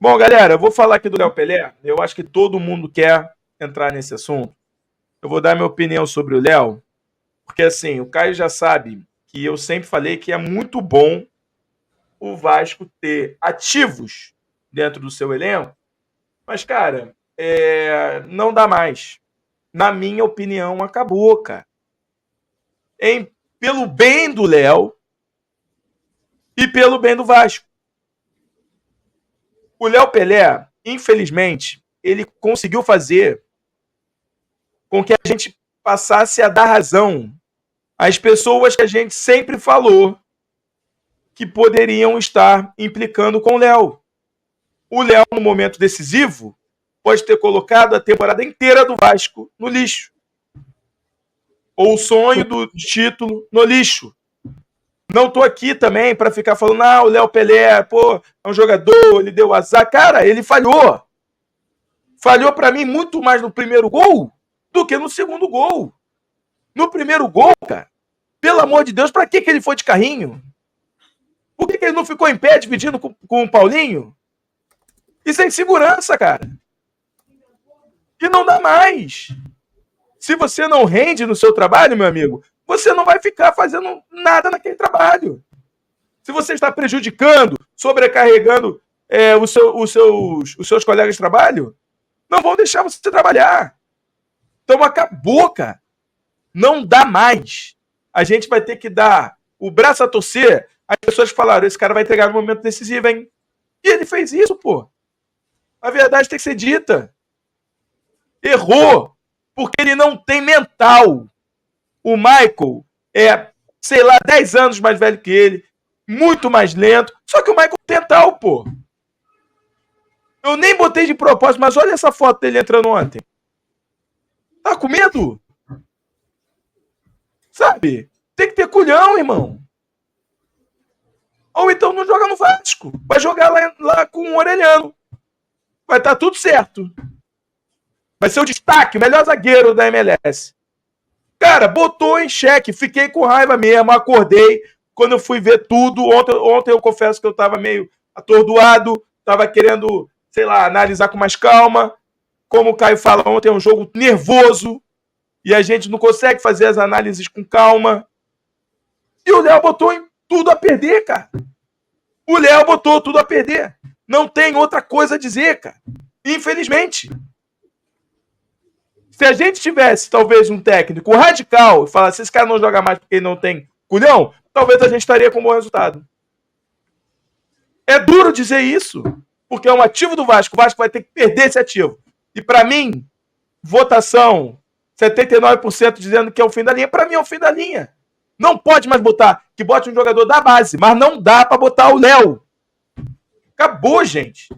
Bom, galera, eu vou falar aqui do Léo Pelé. Eu acho que todo mundo quer entrar nesse assunto. Eu vou dar minha opinião sobre o Léo, porque assim, o Caio já sabe que eu sempre falei que é muito bom o Vasco ter ativos dentro do seu elenco, mas, cara, não dá mais. Na minha opinião, acabou, cara. Pelo bem do Léo e pelo bem do Vasco. O Léo Pelé, infelizmente, ele conseguiu fazer com que a gente passasse a dar razão às pessoas que a gente sempre falou que poderiam estar implicando com o Léo. O Léo, no momento decisivo, pode ter colocado a temporada inteira do Vasco no lixo. Ou o sonho do título no lixo. Não tô aqui também para ficar falando, o Léo Pelé, pô, é um jogador, ele deu azar. Cara, ele falhou. Falhou para mim muito mais no primeiro gol do que no segundo gol. No primeiro gol, cara, pelo amor de Deus, para que ele foi de carrinho? Por que ele não ficou em pé dividindo com o Paulinho? Isso é insegurança, cara. E não dá mais. Se você não rende no seu trabalho, meu amigo, você não vai ficar fazendo nada naquele trabalho. Se você está prejudicando, sobrecarregando os seus colegas de trabalho, não vão deixar você trabalhar. Então acabou, cara. Não dá mais. A gente vai ter que dar o braço a torcer. As pessoas falaram, esse cara vai entregar no momento decisivo, hein? E ele fez isso, pô. A verdade tem que ser dita. Errou, porque ele não tem mental. O Michael é, sei lá, 10 anos mais velho que ele, muito mais lento, só que o Michael tem mental, pô. Eu nem botei de propósito, mas olha essa foto dele entrando ontem. Tá com medo? Sabe? Tem que ter culhão, irmão. Ou então não joga no Vasco. Vai jogar lá com o Orelhano. Vai estar tudo certo. Vai ser o destaque, o melhor zagueiro da MLS. Cara, botou em xeque. Fiquei com raiva mesmo. Acordei. Quando eu fui ver tudo. Ontem eu confesso que eu tava meio atordoado. Tava querendo, sei lá, analisar com mais calma. Como o Caio fala, ontem é um jogo nervoso. E a gente não consegue fazer as análises com calma. E o Léo botou tudo a perder, cara. O Léo botou tudo a perder. Não tem outra coisa a dizer, cara. Infelizmente. Se a gente tivesse, talvez, um técnico radical e falasse, esse cara não joga mais porque ele não tem culhão, talvez a gente estaria com um bom resultado. É duro dizer isso, porque é um ativo do Vasco. O Vasco vai ter que perder esse ativo. E para mim, votação 79% dizendo que é o fim da linha. Para mim é o fim da linha. Não pode mais botar, que bote um jogador da base, mas não dá para botar o Léo. Acabou, gente.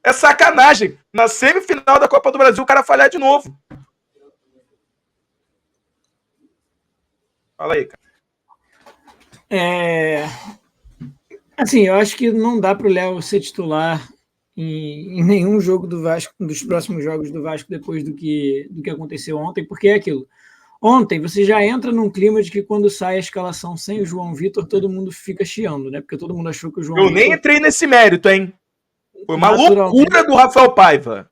É sacanagem. Na semifinal da Copa do Brasil, o cara falhar de novo. Fala aí, cara. Assim, eu acho que não dá para o Léo ser titular em nenhum jogo do Vasco, dos próximos jogos do Vasco depois do que aconteceu ontem, porque é aquilo. Ontem você já entra num clima de que quando sai a escalação sem o João Vitor, todo mundo fica chiando, né? Porque todo mundo achou que o João Vitor... nem entrei nesse mérito, hein? Foi uma loucura do Rafael Paiva.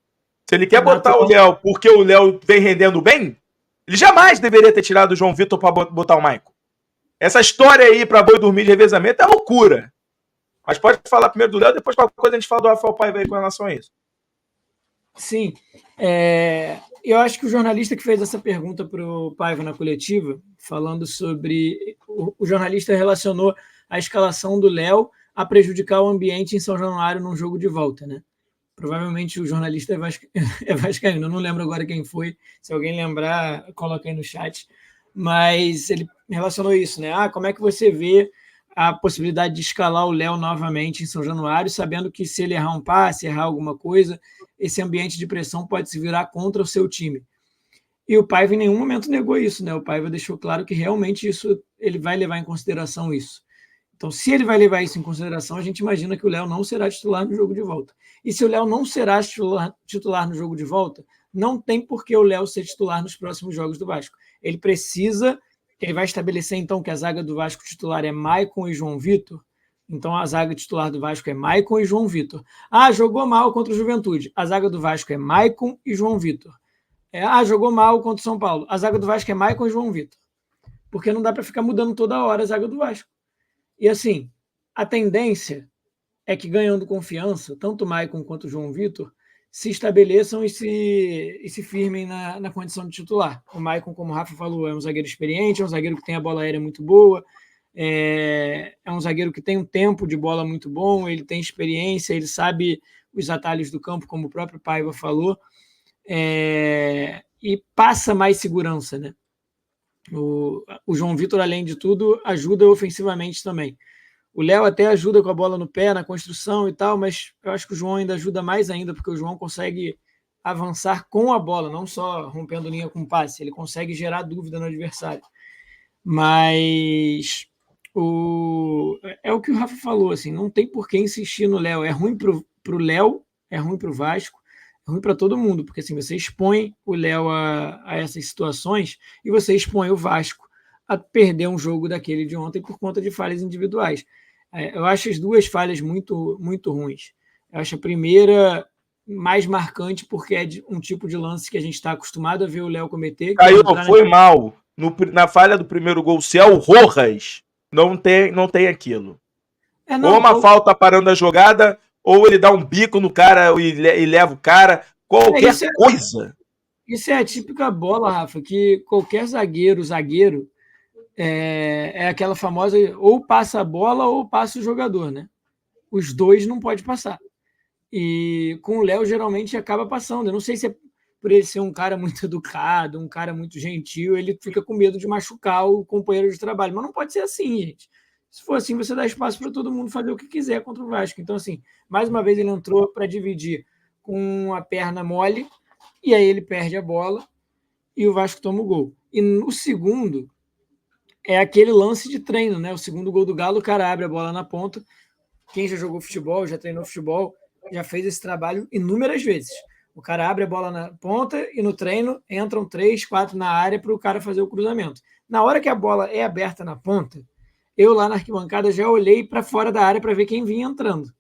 Se ele quer botar o Léo porque o Léo vem rendendo bem, ele jamais deveria ter tirado o João Vitor para botar o Maicon. Essa história aí para boi dormir de revezamento é loucura. Mas pode falar primeiro do Léo, depois qualquer coisa a gente fala do Rafael Paiva aí com relação a isso. Sim. Eu acho que o jornalista que fez essa pergunta para o Paiva na coletiva, falando sobre... O jornalista relacionou a escalação do Léo a prejudicar o ambiente em São Januário num jogo de volta, né? Provavelmente o jornalista é vascaíno. Eu não lembro agora quem foi. Se alguém lembrar, coloca aí no chat. Mas ele relacionou isso, né? Como é que você vê a possibilidade de escalar o Léo novamente em São Januário, sabendo que se ele errar um passe, errar alguma coisa, esse ambiente de pressão pode se virar contra o seu time. E o Paiva em nenhum momento negou isso, né? O Paiva deixou claro que realmente isso ele vai levar em consideração isso. Então, se ele vai levar isso em consideração, a gente imagina que o Léo não será titular no jogo de volta. E se o Léo não será titular no jogo de volta, não tem por que o Léo ser titular nos próximos jogos do Vasco. Ele vai estabelecer, então, que a zaga do Vasco titular é Maicon e João Vitor. Então a zaga titular do Vasco é Maicon e João Vitor. Jogou mal contra o Juventude. A zaga do Vasco é Maicon e João Vitor. Jogou mal contra o São Paulo. A zaga do Vasco é Maicon e João Vitor. Porque não dá para ficar mudando toda hora a zaga do Vasco. E assim, a tendência é que, ganhando confiança, tanto o Maicon quanto o João Vitor se estabeleçam e se firmem na condição de titular. O Maicon, como o Rafa falou, é um zagueiro experiente, é um zagueiro que tem a bola aérea muito boa, é um zagueiro que tem um tempo de bola muito bom, ele tem experiência, ele sabe os atalhos do campo, como o próprio Paiva falou, e passa mais segurança, né? O João Vitor, além de tudo, ajuda ofensivamente também. O Léo até ajuda com a bola no pé, na construção e tal, mas eu acho que o João ainda ajuda mais ainda, porque o João consegue avançar com a bola, não só rompendo linha com passe, ele consegue gerar dúvida no adversário. Mas é o que o Rafa falou, assim, não tem por que insistir no Léo. É ruim pro Léo, é ruim pro Vasco, é ruim para todo mundo, porque assim, você expõe o Léo a essas situações e você expõe o Vasco a perder um jogo daquele de ontem por conta de falhas individuais. Eu acho as duas falhas muito, muito ruins. Eu acho a primeira mais marcante porque é um tipo de lance que a gente está acostumado a ver o Léo cometer. Caiu, foi mal. Na falha do primeiro gol, se é o Rojas, não tem aquilo. Ou uma falta parando a jogada, ou ele dá um bico no cara e leva o cara. Qualquer coisa. Isso é a típica bola, Rafa, que qualquer zagueiro é aquela famosa, ou passa a bola ou passa o jogador, né? Os dois não pode passar. E com o Léo geralmente acaba passando. Eu não sei se é por ele ser um cara muito educado, um cara muito gentil, ele fica com medo de machucar o companheiro de trabalho. Mas não pode ser assim, gente. Se for assim, você dá espaço para todo mundo fazer o que quiser contra o Vasco. Então, assim, mais uma vez ele entrou para dividir com a perna mole, e aí ele perde a bola e o Vasco toma o gol. E no segundo, é aquele lance de treino, né? O segundo gol do Galo, o cara abre a bola na ponta. Quem já jogou futebol, já treinou futebol, já fez esse trabalho inúmeras vezes. O cara abre a bola na ponta e no treino entram 3, 4 na área para o cara fazer o cruzamento. Na hora que a bola é aberta na ponta, eu lá na arquibancada já olhei para fora da área para ver quem vinha entrando.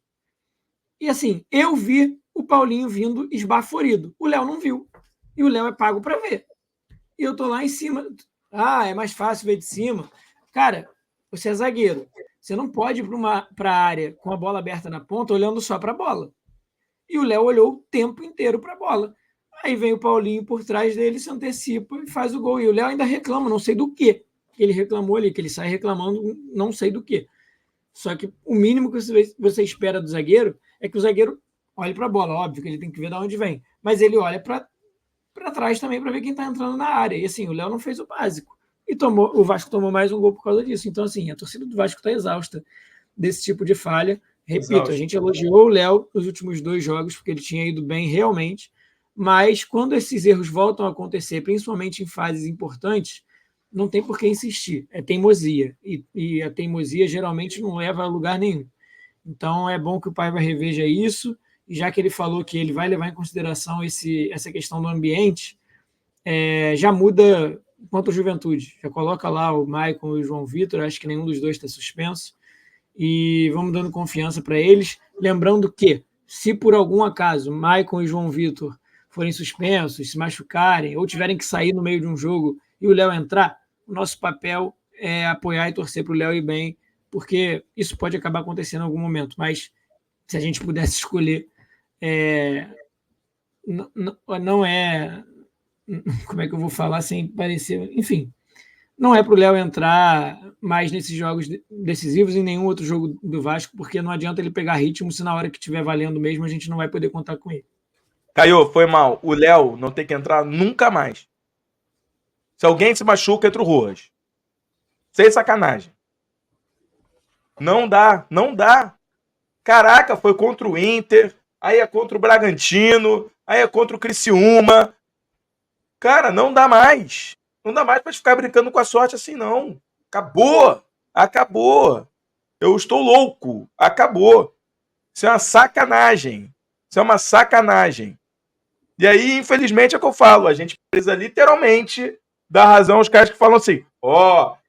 E assim, eu vi o Paulinho vindo esbaforido. O Léo não viu. E o Léo é pago para ver. E eu tô lá em cima. É mais fácil ver de cima. Cara, você é zagueiro. Você não pode ir para a área com a bola aberta na ponta olhando só para a bola. E o Léo olhou o tempo inteiro para a bola. Aí vem o Paulinho por trás dele, se antecipa e faz o gol. E o Léo ainda reclama, não sei do que ele reclamou ali, que ele sai reclamando, não sei do que. Só que o mínimo que você espera do zagueiro é que o zagueiro olhe para a bola. Óbvio que ele tem que ver de onde vem. Mas ele olha para trás também para ver quem está entrando na área. E assim, o Léo não fez o básico. E o Vasco tomou mais um gol por causa disso. Então, assim, a torcida do Vasco está exausta desse tipo de falha. Repito, a gente elogiou o Léo nos últimos 2 jogos, porque ele tinha ido bem realmente, mas quando esses erros voltam a acontecer, principalmente em fases importantes, não tem por que insistir. É teimosia. E a teimosia geralmente não leva a lugar nenhum. Então, é bom que o Paiva reveja isso, e já que ele falou que ele vai levar em consideração essa questão do ambiente, já muda quanto à Juventude. Já coloca lá o Maicon e o João Vitor, acho que nenhum dos dois está suspenso, e vamos dando confiança para eles. Lembrando que, se por algum acaso Maicon e João Vitor forem suspensos, se machucarem, ou tiverem que sair no meio de um jogo e o Léo entrar, o nosso papel é apoiar e torcer para o Léo ir bem, porque isso pode acabar acontecendo em algum momento. Mas se a gente pudesse escolher, não é... Como é que eu vou falar sem parecer... Enfim, não é para o Léo entrar mais nesses jogos decisivos em nenhum outro jogo do Vasco, porque não adianta ele pegar ritmo se na hora que estiver valendo mesmo a gente não vai poder contar com ele. Caiu, foi mal. O Léo não tem que entrar nunca mais. Se alguém se machuca, entra o Rojas. Sem sacanagem. Não dá, não dá. Caraca, foi contra o Inter, aí é contra o Bragantino, aí é contra o Criciúma. Cara, não dá mais. Não dá mais pra ficar brincando com a sorte assim, não. Acabou. Acabou. Eu estou louco. Acabou. Isso é uma sacanagem. Isso é uma sacanagem. E aí, infelizmente, é o que eu falo. A gente precisa literalmente dar razão aos caras que falam assim,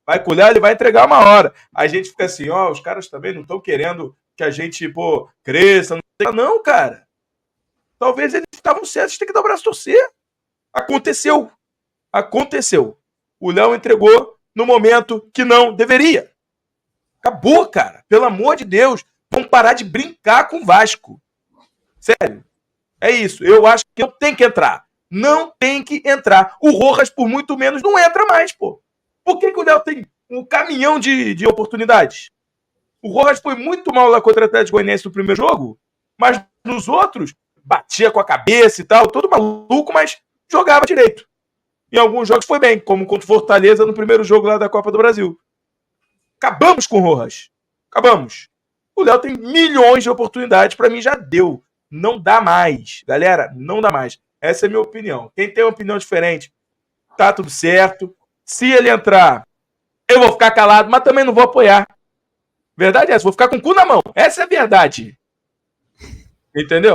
Vai com o Léo, ele vai entregar uma hora. A gente fica assim, ó, os caras também não estão querendo que a gente, pô, cresça. Não, cara. Talvez eles estavam certos, a gente tem que dar o braço a torcer. Aconteceu. O Léo entregou no momento que não deveria. Acabou, cara. Pelo amor de Deus. Vamos parar de brincar com o Vasco. Sério. É isso. Eu acho que não tem que entrar. Não tem que entrar. O Rojas, por muito menos, não entra mais, pô. Por que o Léo tem um caminhão de oportunidades? O Rojas foi muito mal lá contra o Atlético Goianiense no primeiro jogo, mas nos outros, batia com a cabeça e tal, todo maluco, mas jogava direito. Em alguns jogos foi bem, como contra o Fortaleza no primeiro jogo lá da Copa do Brasil. Acabamos com o Rojas. Acabamos. O Léo tem milhões de oportunidades, pra mim já deu. Não dá mais. Galera, não dá mais. Essa é a minha opinião. Quem tem uma opinião diferente, tá tudo certo. Se ele entrar, eu vou ficar calado, mas também não vou apoiar. Verdade é essa, vou ficar com o cu na mão. Essa é a verdade. Entendeu?